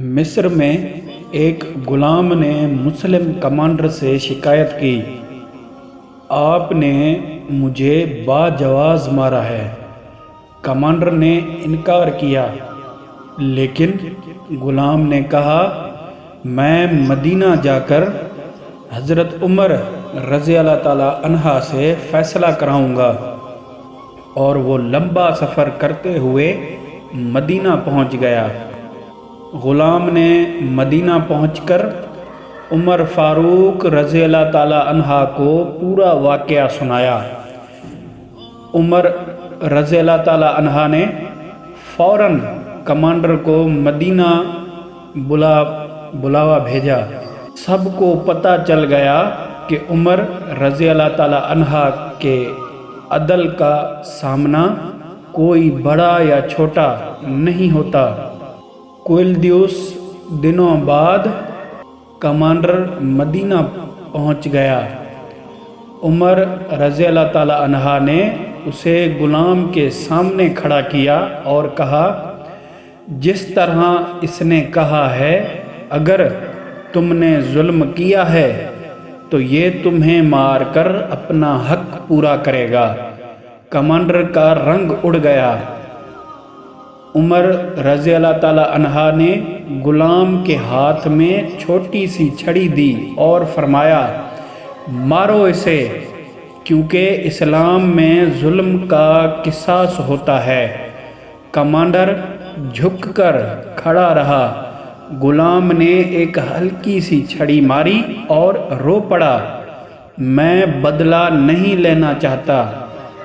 مصر میں ایک غلام نے مسلم کمانڈر سے شکایت کی، آپ نے مجھے باجواز مارا ہے۔ کمانڈر نے انکار کیا، لیکن غلام نے کہا، میں مدینہ جا کر حضرت عمر رضی اللہ تعالیٰ عنہ سے فیصلہ کراؤں گا۔ اور وہ لمبا سفر کرتے ہوئے مدینہ پہنچ گیا۔ غلام نے مدینہ پہنچ کر عمر فاروق رضی اللہ تعالیٰ عنہ کو پورا واقعہ سنایا۔ عمر رضی اللہ تعالیٰ عنہ نے فوراً کمانڈر کو مدینہ بلاوا بھیجا۔ سب کو پتہ چل گیا کہ عمر رضی اللہ تعالیٰ عنہ کے عدل کا سامنا کوئی بڑا یا چھوٹا نہیں ہوتا۔ کچھ دنوں بعد کمانڈر مدینہ پہنچ گیا۔ عمر رضی اللہ تعالیٰ عنہ نے اسے غلام کے سامنے کھڑا کیا اور کہا، جس طرح اس نے کہا ہے، اگر تم نے ظلم کیا ہے تو یہ تمہیں مار کر اپنا حق پورا کرے گا۔ کمانڈر کا رنگ اڑ گیا۔ عمر رضی اللہ تعالیٰ عنہ نے غلام کے ہاتھ میں چھوٹی سی چھڑی دی اور فرمایا، مارو اسے، کیونکہ اسلام میں ظلم کا قصاص ہوتا ہے۔ کمانڈر جھک کر کھڑا رہا۔ غلام نے ایک ہلکی سی چھڑی ماری اور رو پڑا، میں بدلہ نہیں لینا چاہتا،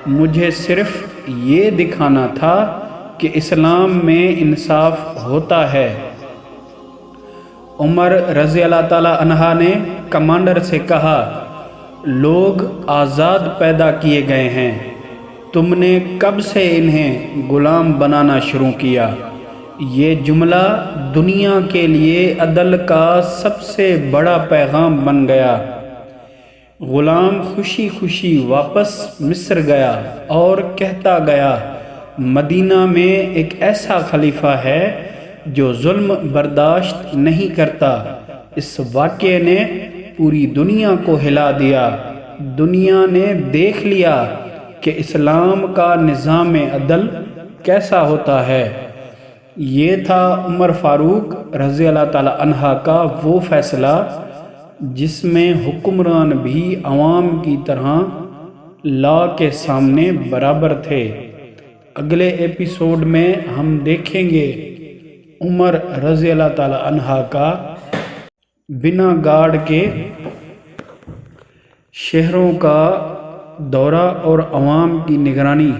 مجھے صرف یہ دکھانا تھا کہ اسلام میں انصاف ہوتا ہے۔ عمر رضی اللہ تعالیٰ عنہ نے کمانڈر سے کہا، لوگ آزاد پیدا کیے گئے ہیں، تم نے کب سے انہیں غلام بنانا شروع کیا؟ یہ جملہ دنیا کے لیے عدل کا سب سے بڑا پیغام بن گیا۔ غلام خوشی خوشی واپس مصر گیا اور کہتا گیا، مدینہ میں ایک ایسا خلیفہ ہے جو ظلم برداشت نہیں کرتا۔ اس واقعے نے پوری دنیا کو ہلا دیا۔ دنیا نے دیکھ لیا کہ اسلام کا نظام عدل کیسا ہوتا ہے۔ یہ تھا عمر فاروق رضی اللہ تعالیٰ عنہ کا وہ فیصلہ جس میں حکمران بھی عوام کی طرح لا کے سامنے برابر تھے۔ اگلے ایپیسوڈ میں ہم دیکھیں گے عمر رضی اللہ تعالیٰ عنہ کا بنا گارڈ کے شہروں کا دورہ اور عوام کی نگرانی۔